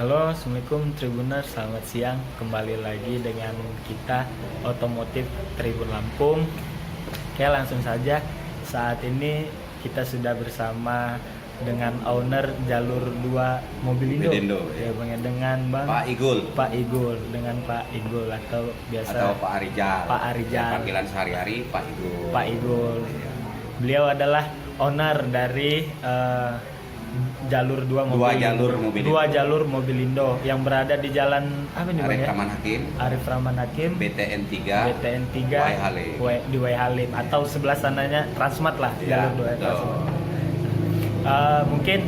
Halo, Assalamualaikum Tribuners, selamat siang. Kembali lagi dengan kita Otomotif Tribun Lampung. Oke, langsung saja. Saat ini kita sudah bersama dengan owner jalur 2 Mobilindo. Ya, Bang, dengan Bang Pak Igul. Pak Igul, dengan Pak Igul atau biasa Atau Pak Arijal. Pak Arijal. Ya, panggilan sehari-hari Pak Igul. Pak Igul. Iya. Beliau adalah owner dari jalur 2 Mobilindo. Dua jalur Mobilindo yang berada di jalan apa nih Bang Arif ya? Rahman Hakim, Arif Rahman Hakim, BTN 3, BTN 3 Wai Halim. di Wai Halim atau sebelah sananya Transmart lah, Ya, jalur 2 betul. Transmart. Mungkin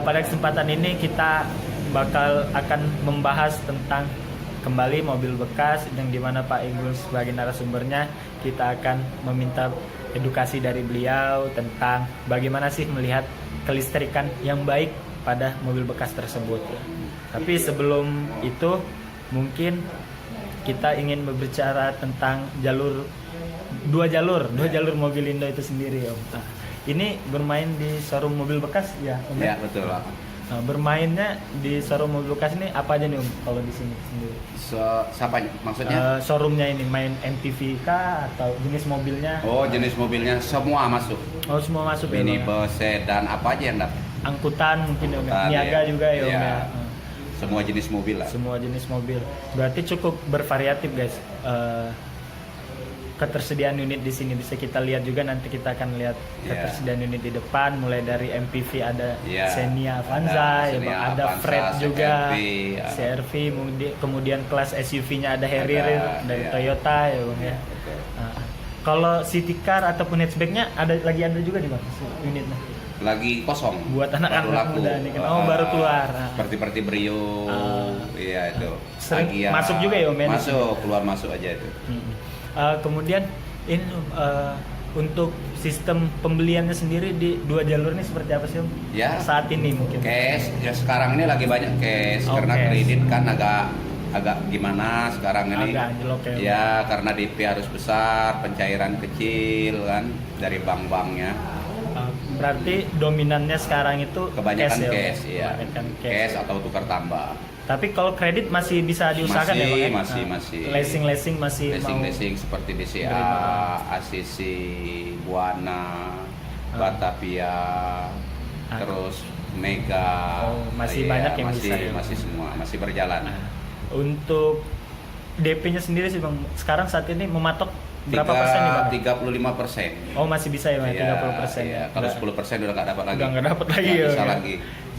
pada kesempatan ini kita akan membahas tentang kembali mobil bekas yang dimana Pak Igul sebagai narasumbernya. Kita akan meminta edukasi dari beliau tentang bagaimana sih melihat kelistrikan yang baik pada mobil bekas tersebut. Tapi sebelum itu mungkin kita ingin berbicara tentang dua jalur Mobilindo itu sendiri, Om. Nah, ini bermain di showroom mobil bekas ya, Om? Ya, betul, Pak. Nah, bermainnya di showroom mobil bekas ini apa aja nih, Om, kalau di sini sendiri? Siapa maksudnya? Showroomnya ini main MPV kah atau jenis mobilnya? Oh, jenis mobilnya semua masuk. Oh, semua masuk ya, Bang, ya? Minibus, sedan, apa aja yang dapat. Angkutan mungkin ya, Om, ya? Angkutan, Niaga ya. juga ya, Om, Iya. ya? Semua jenis mobil lah. Semua jenis mobil. Berarti cukup bervariatif, guys. Ketersediaan unit di sini bisa kita lihat juga, nanti kita akan lihat ketersediaan unit di depan, mulai dari MPV ada Xenia Avanza, ya, Bang, ada Avanza, Freight juga, CR-V, CR-V, kemudian kelas SUV-nya ada Harrier dari Toyota ya, Bang, ya. Betul. Nah, kalau city car ataupun hatchback-nya ada juga di Bang unitnya. Lagi kosong. Buat Baru anak-anak laku. muda nih kan. Oh, baru keluar. Seperti Brio. Iya, itu. Sering Agia. masuk juga ya, Om, ya? Masuk, keluar masuk aja itu. Kemudian ini untuk sistem pembeliannya sendiri di 2 jalur ini seperti apa sih, Om? Ya. Saat ini mungkin. Cash ya, sekarang ini lagi banyak cash karena cash. kredit kan agak gimana sekarang ini. Agak anjlok ya. Ya, karena DP harus besar, pencairan kecil kan dari bank-banknya. Berarti dominannya sekarang itu Kebanyakan ya, Om? cash, ya. Kebanyakan Cash atau tukar tambah. Tapi kalau kredit masih bisa diusahakan ya, Bang? Masih. Leasing masih mau. Leasing seperti DCA, ACC, Buana, Batavia, terus Mega. Oh, masih banyak yang masih, bisa ya? masih semua, masih berjalan. Untuk DP-nya sendiri sih, Bang, sekarang saat ini mematok berapa persen nih, Bang? 35%. Oh, masih bisa ya, Bang? Iya, 30%. iya. Kalau 10% udah nggak dapat lagi. Udah nggak dapat lagi Nggak ya, bisa Bang, ya? lagi.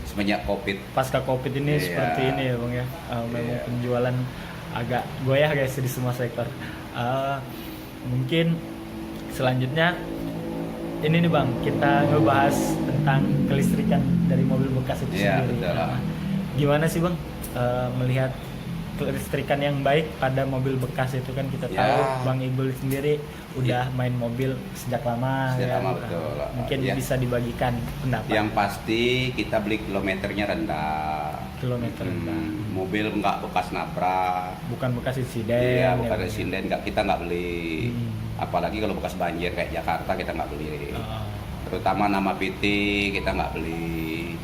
Semenjak COVID. Pasca COVID ini Iya. seperti ini ya, Bang, ya. Memang Iya. penjualan agak goyah, guys, di semua sektor. Mungkin selanjutnya ini nih, Bang, kita ngebahas tentang kelistrikan dari mobil bekas itu Iya, sendiri. betul. Gimana sih, Bang, melihat kelistrikan yang baik pada mobil bekas itu? Kan kita Ya. tahu Bang Igul sendiri udah main mobil sejak lama. Sejak ya. lama, betul. Mungkin Ya. bisa dibagikan pendapat. Yang pasti kita beli kilometernya rendah. Kilometer rendah. Mobil nggak bekas nabrak. Bukan bekas insiden. Iya, ya, bukan Bang, ya. residen, kita nggak beli. Apalagi kalau bekas banjir kayak Jakarta kita nggak beli. Oh. Terutama nama PT kita nggak beli.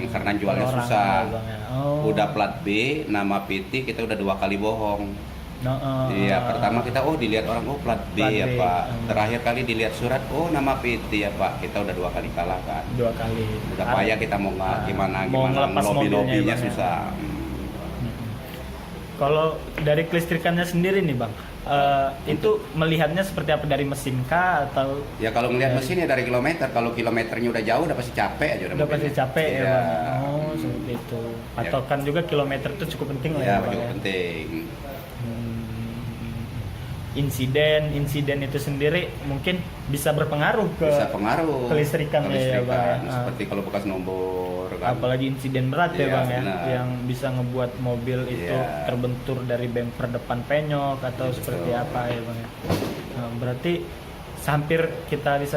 Karena jualnya Orang susah. ya, Bang, ya. Oh. Udah plat B, nama PT kita udah 2 kali bohong. Iya, pertama kita dilihat orang plat B Plat ya B. Pak. Terakhir kali dilihat surat nama PT ya Pak. Kita udah 2 kali kalah kan. 2 kali. Udah payah kita mau gimana mau ngelepas mobilnya, lobby-lobbynya Bang, ya. susah. Kalau dari kelistrikannya sendiri nih, Bang, itu melihatnya seperti apa, dari mesin kah atau? Ya kalau ngelihat mesin ya dari kilometer. Kalau kilometernya udah jauh udah pasti capek aja Udah pasti mobilnya. capek ya, Iya. Bang. Oh, seperti itu. Patokan juga kilometer itu cukup penting lah Ya, ya, Bang, cukup ya. penting. Insiden itu sendiri mungkin bisa berpengaruh ke Bisa pengaruh kelistrikannya ya, Bang, ya. Seperti kalau bekas nombor kan. Apalagi insiden berat ya, Iya, Bang, ya, benar. yang bisa ngebuat mobil itu Iya. terbentur dari bumper depan penyok atau Betul. seperti apa ya, Bang, ya. Nah, berarti hampir bisa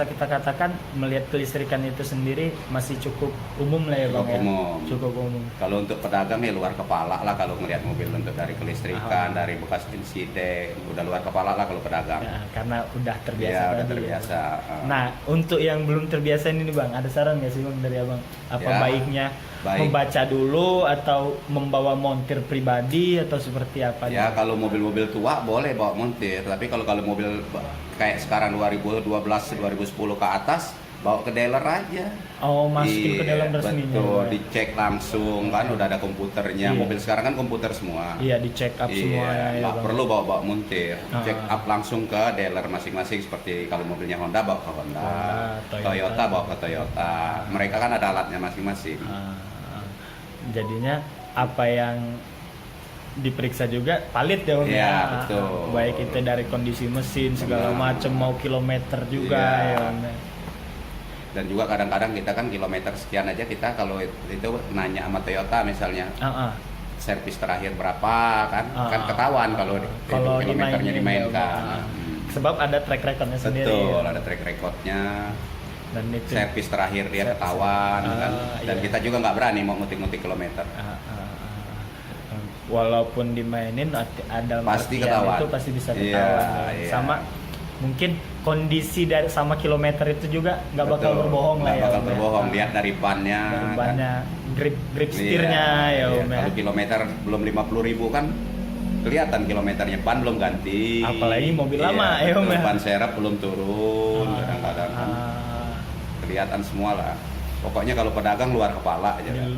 kita katakan melihat kelistrikan itu sendiri masih cukup umum lah ya, Bang, Cukup ya. umum. Cukup umum. Kalau untuk pedagang ya luar kepala lah kalau ngelihat mobil untuk dari kelistrikan, dari bekas insiden, udah luar kepala lah kalau pedagang. Ya, karena udah terbiasa Iya, udah tadi, ya. terbiasa. Nah, untuk yang belum terbiasa ini nih, Bang, ada saran nggak sih, Bang, dari Abang? Apa Ya. baiknya Baik. membaca dulu atau membawa montir pribadi atau seperti apa? Ya kalau mobil-mobil tua boleh bawa montir, tapi kalau mobil kayak sekarang 2012 2010 ke atas bawa ke dealer aja. Oh, masukin ke dalam resminya. Betul, ya. dicek langsung kan udah ada komputernya. Iya. Mobil sekarang kan komputer semua. Iya, dicek up semua ya, nggak Bang. perlu bawa montir. Ah. Check up langsung ke dealer masing-masing, seperti kalau mobilnya Honda bawa ke Honda, Honda, Toyota bawa ke Toyota. Mereka kan ada alatnya masing-masing. Jadinya apa yang diperiksa juga valid ya Om Iya, ya. betul. Baik itu dari kondisi mesin segala Benar. macam mau kilometer juga Iya. ya Om ya. Dan juga kadang-kadang kita kan kilometer sekian aja, kita kalau itu nanya sama Toyota misalnya servis terakhir berapa kan ketahuan kalau kilometernya dimainkan. Sebab ada track recordnya sendiri. Betul, ya. ada track recordnya. Dan itu Servis terakhir dia ketahuan kan. Dan iya. kita juga nggak berani mau ngutik-ngutik kilometer. Walaupun dimainin ada Pasti artian ketahuan. itu pasti bisa Iya, ketahuan. iya. Sama mungkin kondisi dari sama kilometer itu juga nggak bakal Betul, berbohong lah nggak ya. bakal Om ya. berbohong, lihat dari bannya. Dari kan. bannya, grip Iya, setirnya ya iya. Om ya. Kalau kilometer belum 50.000 kan kelihatan kilometernya, ban belum ganti. Apalagi mobil lama ya Om betul, ya. ban serep belum turun, kadang-kadang kan kelihatan semua lah. Pokoknya kalau pedagang luar kepala aja. Kan?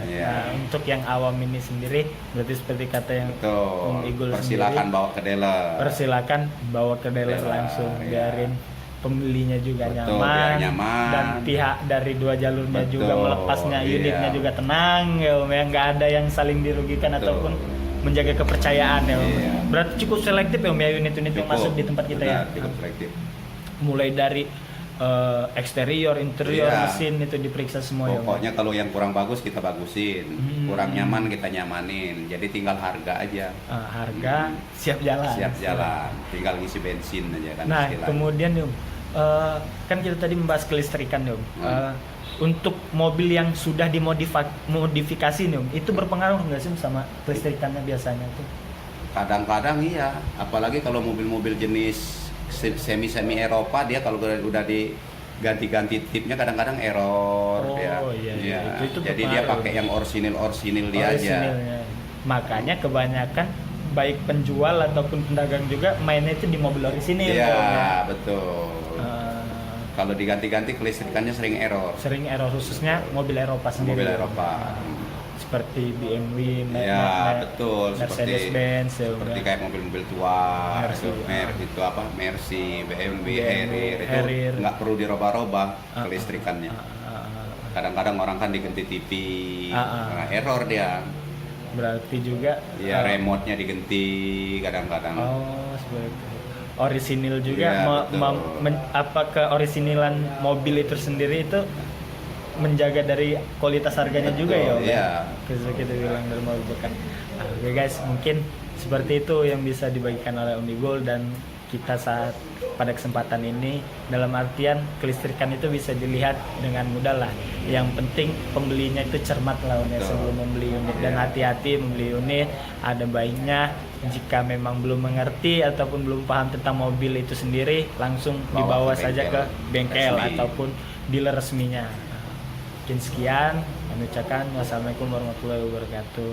Iya. Nah, untuk yang awam ini sendiri, berarti seperti kata yang Om Betul. Igul Persilakan sendiri, bawa ke dealer. persilakan bawa ke dealer Dealer, langsung, iya. biarin pembelinya juga Betul, nyaman, biar nyaman. dan pihak dari dua jalurnya Betul, juga melepasnya iya. unitnya juga tenang ya Om ya, nggak ada yang saling dirugikan Betul. ataupun menjaga kepercayaan ya Om. Iya. Berarti cukup selektif ya Om ya unit-unit yang Cukup, masuk di tempat kita ya. benar, cukup selektif. Mulai dari eksterior, interior, Iya. mesin itu diperiksa semua ya Om. Pokoknya kalau yang kurang bagus kita bagusin, kurang nyaman kita nyamanin. Jadi tinggal harga aja. Harga siap jalan. Siap jalan, tinggal ngisi bensin aja kan. Nah, istilahnya. kemudian Om, kan kita tadi membahas kelistrikan Om. Untuk mobil yang sudah dimodifikasi nih Om, itu berpengaruh nggak sih sama kelistrikannya biasanya tuh? Kadang-kadang iya, apalagi kalau mobil-mobil jenis semi Eropa, dia kalau udah diganti-ganti tipnya kadang-kadang error. Oh, ya. iya. Iya. Itu Jadi dia berpengaruh. pakai yang orisinil dia aja. Orisinilnya. Makanya kebanyakan baik penjual ataupun pedagang juga mainnya itu di mobil orisinil. Iya, Om, ya. betul. Eh, Kalau diganti-ganti kelistrikannya sering error. sering error khususnya mobil Eropa sendiri. Mobil Eropa. Seperti BMW, Ya, betul. Mercedes-Benz, ya, seperti udah. kayak mobil-mobil tua, Mercy, itu apa? Mercy, BMW, BMW, Harrier, Harrier. itu nggak perlu dirubah-rubah kelistrikannya. Kadang-kadang orang kan diganti TV, nah, error dia. Berarti juga Ya, remote-nya diganti kadang-kadang. oh seperti itu. Orisinil juga Iya, betul. apa keorisinilan mobil itu sendiri itu menjaga dari kualitas harganya juga ya Om? Iya. Kita bilang dari mobil bekas. Nah, oke guys, mungkin seperti itu yang bisa dibagikan oleh Om Igul dan kita saat pada kesempatan ini, dalam artian kelistrikan itu bisa dilihat dengan mudah lah. Yang penting pembelinya itu cermat lah Om ya, Betul. sebelum membeli unit, dan Iya. hati-hati membeli unit. Ada baiknya jika memang belum mengerti ataupun belum paham tentang mobil itu sendiri, langsung Bawa dibawa ke saja ke bengkel resmi. ataupun dealer resminya. Mungkin sekian, kami ucapkan wassalamualaikum warahmatullahi wabarakatuh.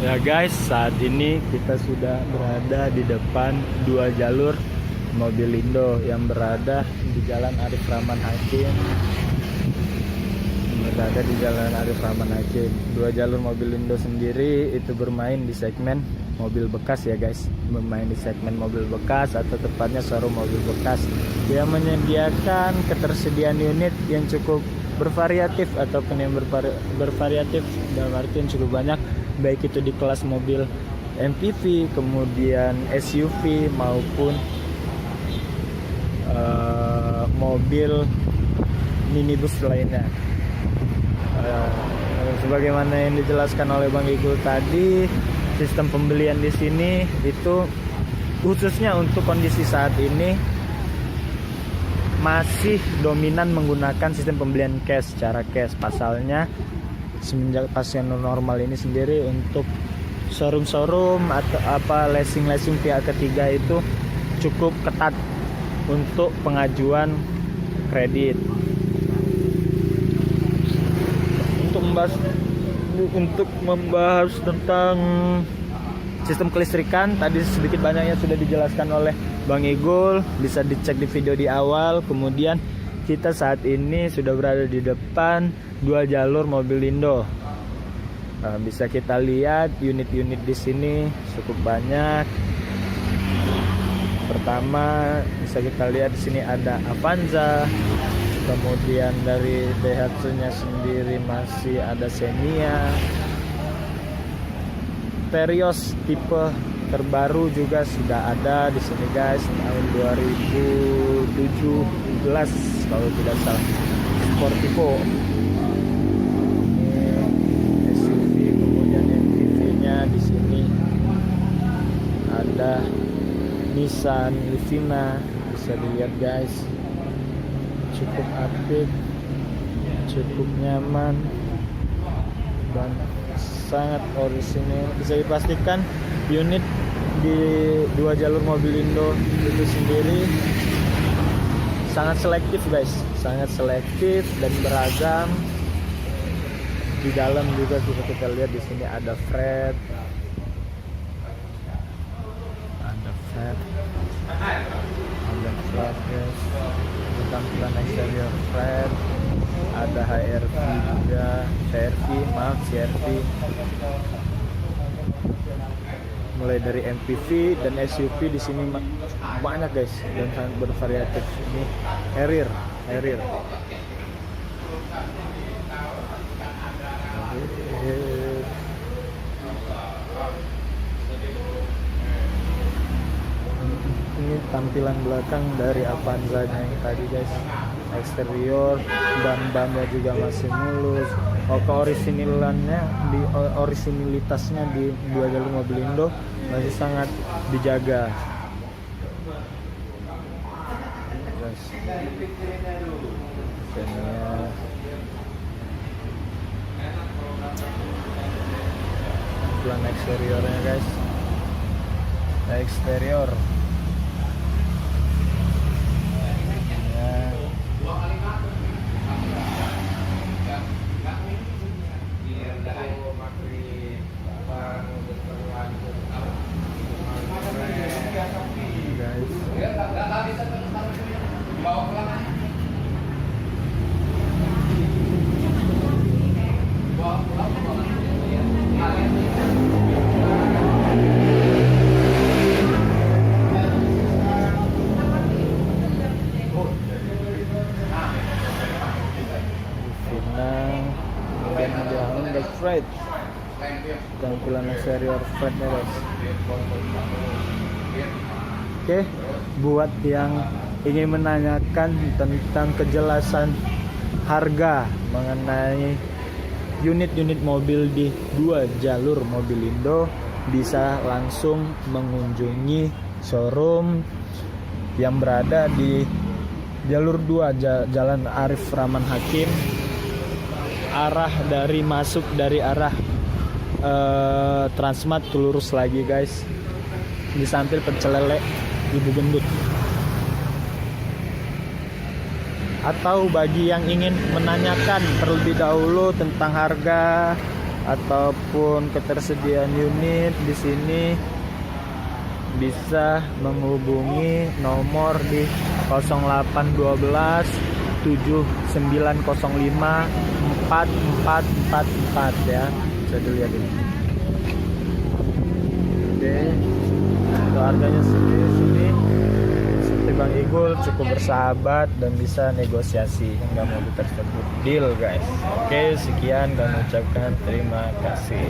Ya guys, saat ini kita sudah berada di depan dua jalur mobil Indo yang berada di Jalan Arif Rahman Hakim. Berada di Jalan Arif Rahman Hakim. Dua jalur mobil Indo sendiri itu bermain di segmen mobil bekas ya guys. Bermain di segmen mobil bekas atau tepatnya showroom mobil bekas yang menyediakan ketersediaan unit yang cukup bervariatif ataupun yang bervariatif dalam artian cukup banyak, baik itu di kelas mobil MPV, kemudian SUV maupun mobil minibus lainnya. Sebagaimana yang dijelaskan oleh Bang Igul tadi, sistem pembelian di sini itu khususnya untuk kondisi saat ini masih dominan menggunakan sistem pembelian cash, secara cash. Pasalnya semenjak pasien normal ini sendiri, untuk showroom atau apa leasing pihak ketiga itu cukup ketat untuk pengajuan kredit. membahas tentang sistem kelistrikan. Tadi sedikit banyaknya sudah dijelaskan oleh Bang Igul, bisa dicek di video di awal. Kemudian kita saat ini sudah berada di depan 2 jalur Mobilindo. Nah, bisa kita lihat unit-unit di sini cukup banyak. Pertama bisa kita lihat di sini ada Avanza, kemudian dari Daihatsu-nya sendiri masih ada Xenia, Terios tipe terbaru juga sudah ada di sini guys, tahun 2017 kalau tidak salah. Sportivo, ini SUV, kemudian MPV-nya di sini ada Nissan Livina, bisa dilihat guys, cukup apik, cukup nyaman dan sangat orisinil. Bisa dipastikan unit di 2 jalur Mobilindo itu sendiri sangat selektif guys, sangat selektif dan beragam. Di dalam juga bisa kita lihat di sini ada Fred, guys, tampilan eksterior Fred, ada HRV juga, CRV, mulai dari MPV dan SUV di sini banyak guys dan sangat bervariatif. Ini Harrier. Ini tampilan belakang dari Avanza-nya yang tadi guys, eksterior ban-bannya juga masih mulus. Orisinilitasnya di 2 jalur Mobilindo masih sangat dijaga guys. Tampilan eksteriornya guys, eksterior Fred, tampilan eksterior Frednya guys. Oke, buat yang ingin menanyakan tentang kejelasan harga mengenai unit-unit mobil di 2 jalur Mobilindo, bisa langsung mengunjungi showroom yang berada di jalur 2 Jalan Arif Rahman Hakim, masuk dari arah Transmart lurus lagi guys, di samping Pecel Lele Ibu Gendut. Atau bagi yang ingin menanyakan terlebih dahulu tentang harga ataupun ketersediaan unit di sini, bisa menghubungi nomor di 0812 7905 4444 ya. Bisa dilihat ini. Oke, untuk harganya sendiri sini seperti Bang Igul cukup bersahabat dan bisa negosiasi hingga mobil tersebut deal guys. Oke, sekian dan ucapkan terima kasih.